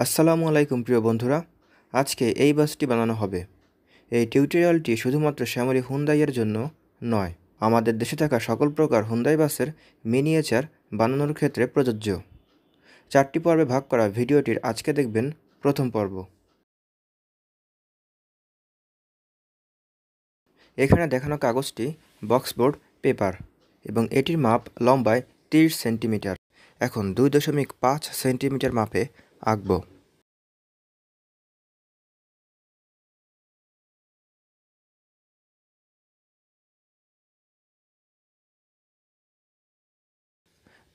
আসসালামু আলাইকুম প্রিয় বন্ধুরা। আজকে এই বাসটি বানানো হবে। এই টিউটোরিয়ালটি শুধুমাত্র শ্যামলী হুন্দাইয়ের জন্য নয়, আমাদের দেশে থাকা সকল প্রকার হুন্দাই বাসের মিনিয়েচার বানানোর ক্ষেত্রে প্রযোজ্য। 4টি পর্বে ভাগ করা ভিডিওটির আজকে দেখবেন প্রথম পর্ব। এখানে দেখানো কাগজটি বক্সবোর্ড পেপার এবং এটির মাপ লম্বায় 30 সেন্টিমিটার। এখন 2.5 সেন্টিমিটার মাপে আঁকব।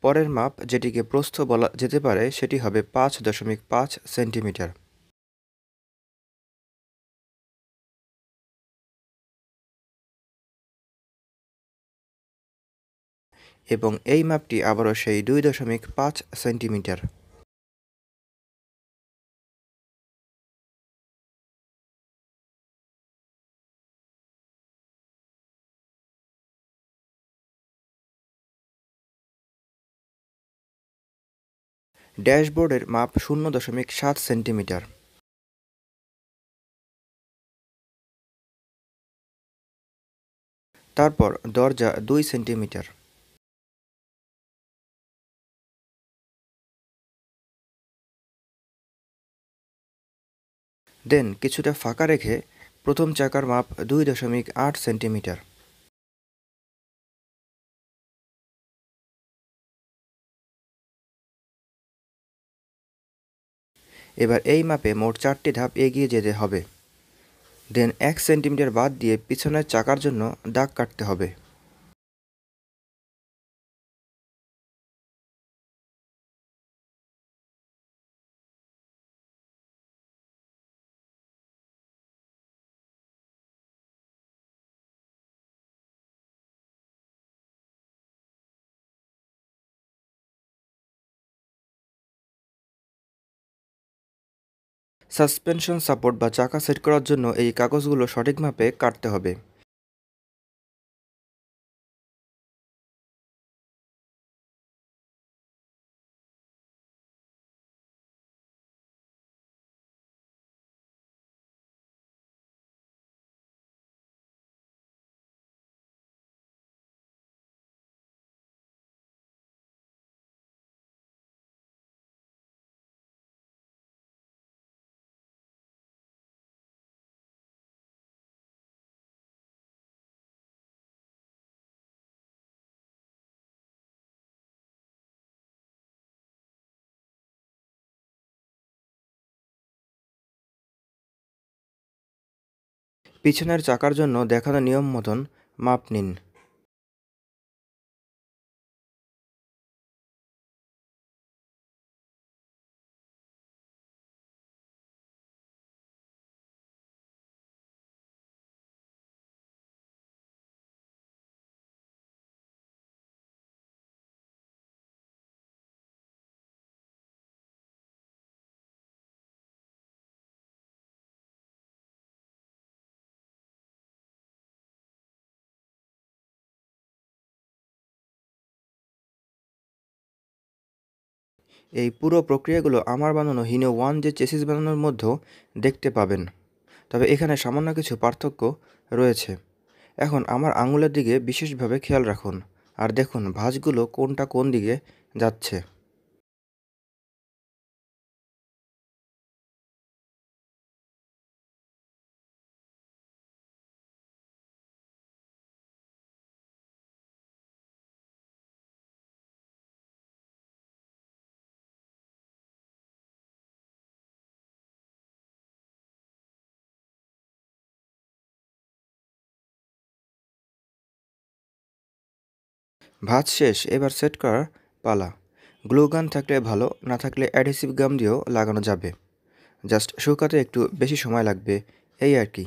পরের মাপ, যেটিকে প্রস্থ বলা যেতে পারে, সেটি হবে 5.5 সেন্টিমিটার। এবং এই মাপটি আবারও সেই 2.5 সেন্টিমিটার। ড্যাশবোর্ডের মাপ 0.7 সেন্টিমিটার। তারপর দরজা 2 সেন্টিমিটার। দেন কিছুটা ফাঁকা রেখে প্রথম চাকার মাপ 2.8 সেন্টিমিটার। এবার এই মাপে মোট 4টি ধাপ এগিয়ে যেতে হবে। দেন 1 সেন্টিমিটার বাদ দিয়ে পিছনের চাকার জন্য দাগ কাটতে হবে। সাসপেনশন সাপোর্ট বা চাকা সেট করার জন্য এই কাগজগুলো সঠিক মাপে কাটতে হবে। পিছনের চাকার জন্য দেখানো নিয়ম মতন মাপ নিন। এই পুরো প্রক্রিয়াগুলো আমার বানানো হিনো 1 যে চেসিস বানানোর মধ্যেও দেখতে পাবেন, তবে এখানে সামান্য কিছু পার্থক্য রয়েছে। এখন আমার আঙুলের দিকে বিশেষভাবে খেয়াল রাখুন আর দেখুন ভাঁজগুলো কোনটা কোন দিকে যাচ্ছে। ভাঁজ শেষ, এবার সেট করার পালা। গ্লু গান থাকলে ভালো, না থাকলে অ্যাডহেসিভ গাম দিয়েও লাগানো যাবে। জাস্ট শুকাতে একটু বেশি সময় লাগবে, এই আর কি।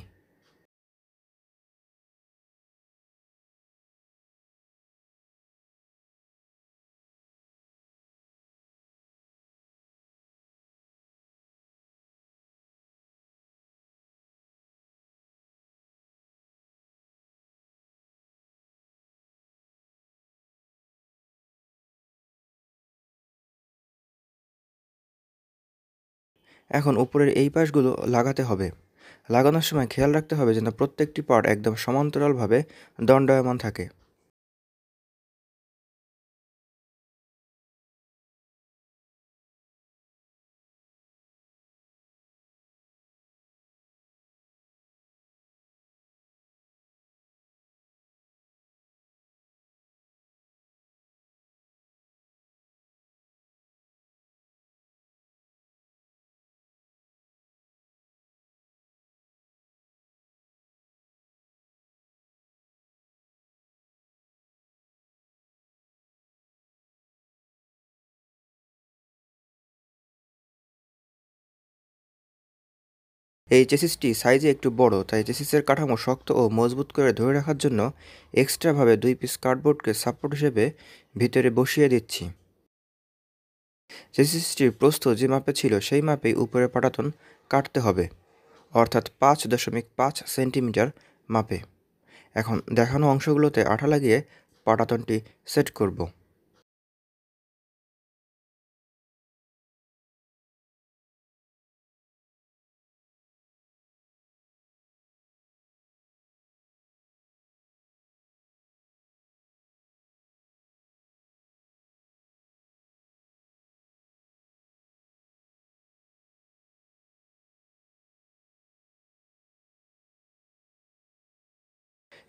এখন উপরের এই পাশগুলো লাগাতে হবে। লাগানোর সময় খেয়াল রাখতে হবে যেন প্রত্যেকটি পার্ট একদম সমান্তরালভাবে দণ্ডায়মান থাকে। এই চেসিসটি সাইজে একটু বড়, তাই চেসিসের কাঠামো শক্ত ও মজবুত করে ধরে রাখার জন্য এক্সট্রাভাবে 2 পিস কার্ডবোর্ডকে সাপোর্ট হিসেবে ভিতরে বসিয়ে দিচ্ছি। চেসিসটির প্রস্থ যে মাপে ছিল সেই মাপেই উপরের পাটাতন কাটতে হবে, অর্থাৎ 5.5 সেন্টিমিটার মাপে। এখন দেখানো অংশগুলোতে আঠা লাগিয়ে পাটাতনটি সেট করব।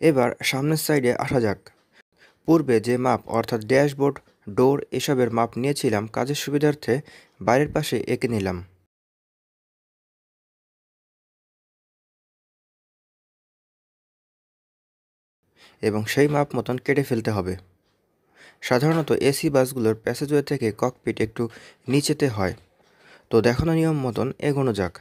এবার সামনের সাইডে আসা যাক। পূর্বে যে মাপ অর্থাৎ ড্যাশবোর্ড, ডোর এসবের মাপ নিয়েছিলাম কাজের সুবিধার্থে বাইরের পাশে এঁকে নিলাম এবং সেই মাপ মতন কেটে ফেলতে হবে। সাধারণত এসি বাসগুলোর প্যাসেজওয়ে থেকে ককপিট একটু নিচেতে হয়, তো দেখানো নিয়ম মতন এগোনো যাক।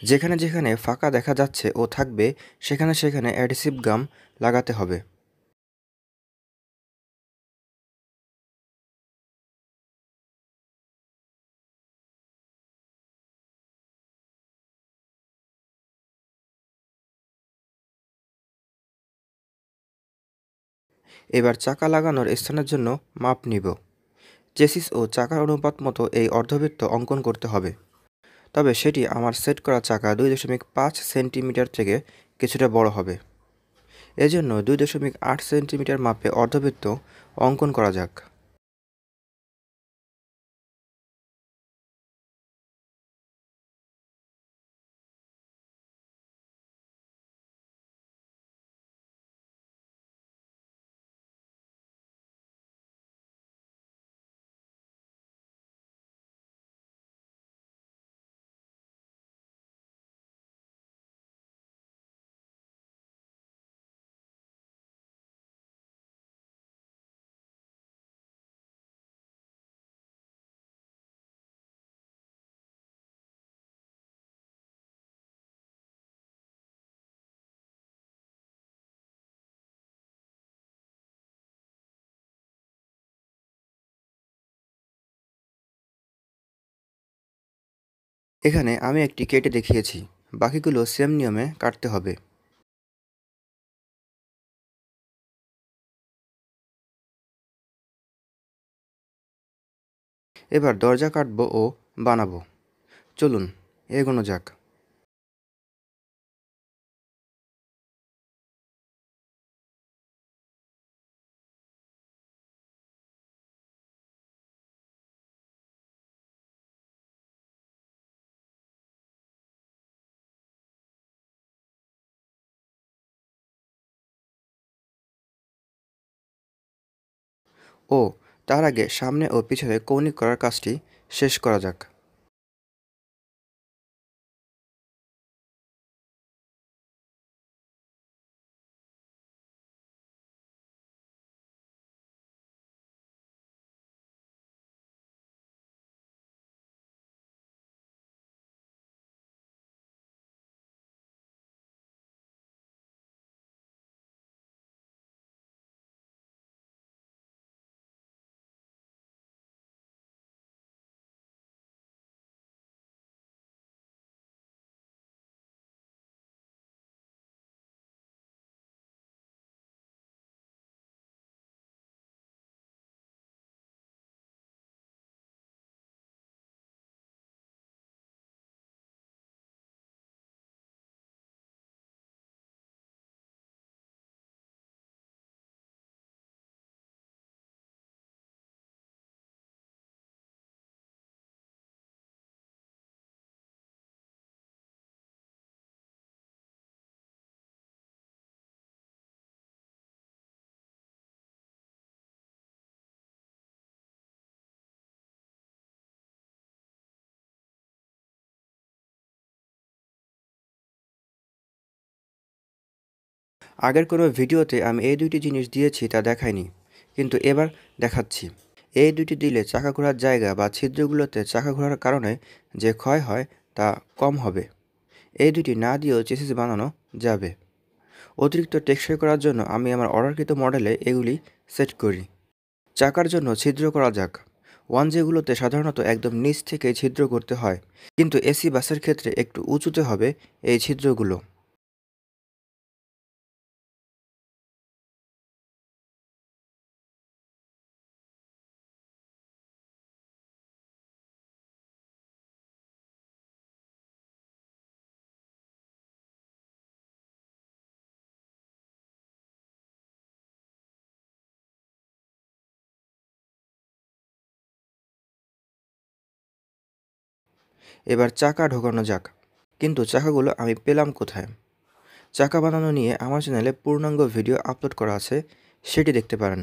যেখানে যেখানে ফাঁকা দেখা যাচ্ছে ও থাকবে সেখানে সেখানে অ্যাডহেসিভ গাম লাগাতে হবে। এবার চাকা লাগানোর স্থানের জন্য মাপ নিব। চেসিস ও চাকার অনুপাত মতো এই অর্ধবৃত্ত অঙ্কন করতে হবে, তবে সেটি আমার সেট করা চাকা 2.5 সেন্টিমিটার থেকে কিছুটা বড় হবে। এজন্য 2.8 সেন্টিমিটার মাপে অর্ধবৃত্ত অঙ্কন করা যাক। এখানে আমি একটি কেটে দেখিয়েছি, বাকিগুলো সেম নিয়মে কাটতে হবে। এবার দরজা কাটবো ও বানাবো। চলুন এগোনো যাক। ও তার আগে সামনে ও পিছনে কৌণিক করার কাজটি শেষ করা যাক। আগের কোনো ভিডিওতে আমি এই দুইটি জিনিস দিয়েছি তা দেখাইনি, কিন্তু এবার দেখাচ্ছি। এই দুইটি দিলে চাকা ঘোরার জায়গা বা ছিদ্রগুলোতে চাকা ঘোরার কারণে যে ক্ষয় হয় তা কম হবে। এই দুইটি না দিয়েও চেসিস বানানো যাবে। অতিরিক্ত টেকসই করার জন্য আমি আমার অর্ডারকৃত মডেলে এগুলি সেট করি। চাকার জন্য ছিদ্র করা যাক। 1J-গুলোতে সাধারণত একদম নিচ থেকে ছিদ্র করতে হয়, কিন্তু এসি বাসের ক্ষেত্রে একটু উঁচুতে হবে এই ছিদ্রগুলো। এবার চাকা ঢোকানো যাক। কিন্তু চাকাগুলো আমি পেলাম কোথায়? চাকা বানানো নিয়ে আমার চ্যানেলে পূর্ণাঙ্গ ভিডিও আপলোড করা আছে, সেটি দেখতে পারেন।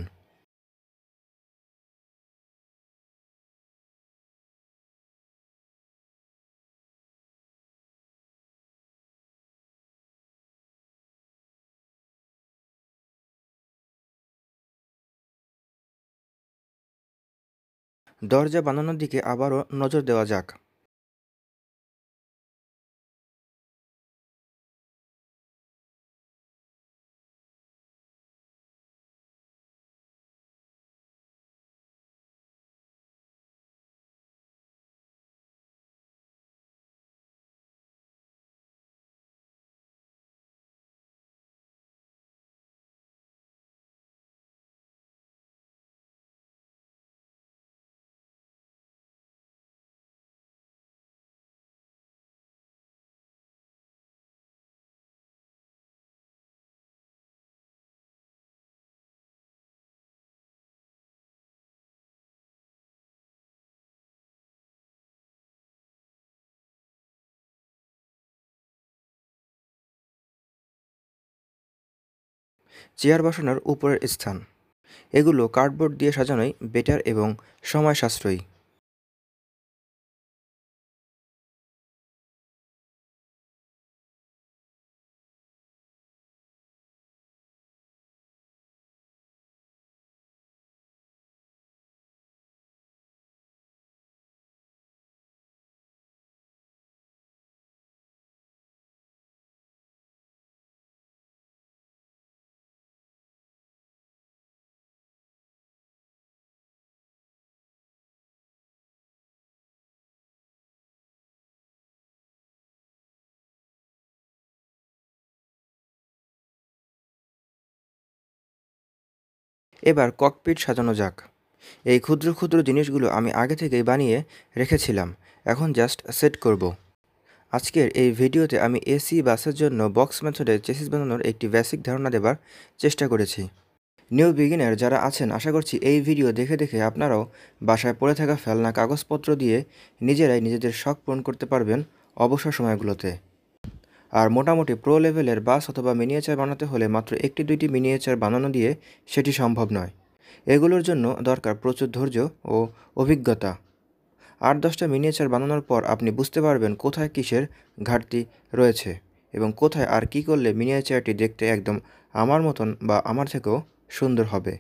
দরজা বানানোর দিকে আবারও নজর দেওয়া যাক। চেয়ার বসানোর উপরের স্থান, এগুলো কার্ডবোর্ড দিয়ে সাজানোই বেটার এবং সময় সাশ্রয়ী। এবার ককপিট সাজানো যাক। এই ক্ষুদ্র ক্ষুদ্র জিনিসগুলো আমি আগে থেকেই বানিয়ে রেখেছিলাম, এখন জাস্ট সেট করব। আজকের এই ভিডিওতে আমি এসি বাসের জন্য বক্স মেথডে চেসিস বানানোর একটি বেসিক ধারণা দেবার চেষ্টা করেছি। নিউ বিগিনার যারা আছেন, আশা করছি এই ভিডিও দেখে দেখে আপনারাও বাসায় পড়ে থাকা ফেলনা কাগজপত্র দিয়ে নিজেরাই নিজেদের শখ পূরণ করতে পারবেন অবসর সময়গুলোতে। আর মোটামুটি প্রো লেভেলের বাস অথবা মিনিয়েচার বানাতে হলে মাত্র একটি দুইটি মিনিয়েচার বানানো দিয়ে সেটি সম্ভব নয়। এগুলোর জন্য দরকার প্রচুর ধৈর্য ও অভিজ্ঞতা। 8-10টা মিনিয়েচার বানানোর পর আপনি বুঝতে পারবেন কোথায় কিসের ঘাটতি রয়েছে এবং কোথায় আর কী করলে মিনিয়েচারটি দেখতে একদম আমার মতন বা আমার থেকেও সুন্দর হবে।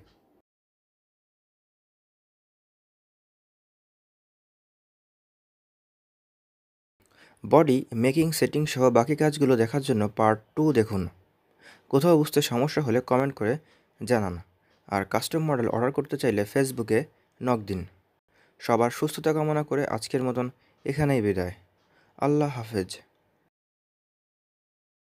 বডি মেকিং সেটিং সহ বাকি কাজগুলো দেখার জন্য পার্ট 2 দেখুন। কোথাও বুঝতে সমস্যা হলে কমেন্ট করে জানান। আর কাস্টম মডেল অর্ডার করতে চাইলে ফেসবুকে নক দিন। সবার সুস্থতা কামনা করে আজকের মতন এখানেই বিদায়। আল্লাহ হাফেজ।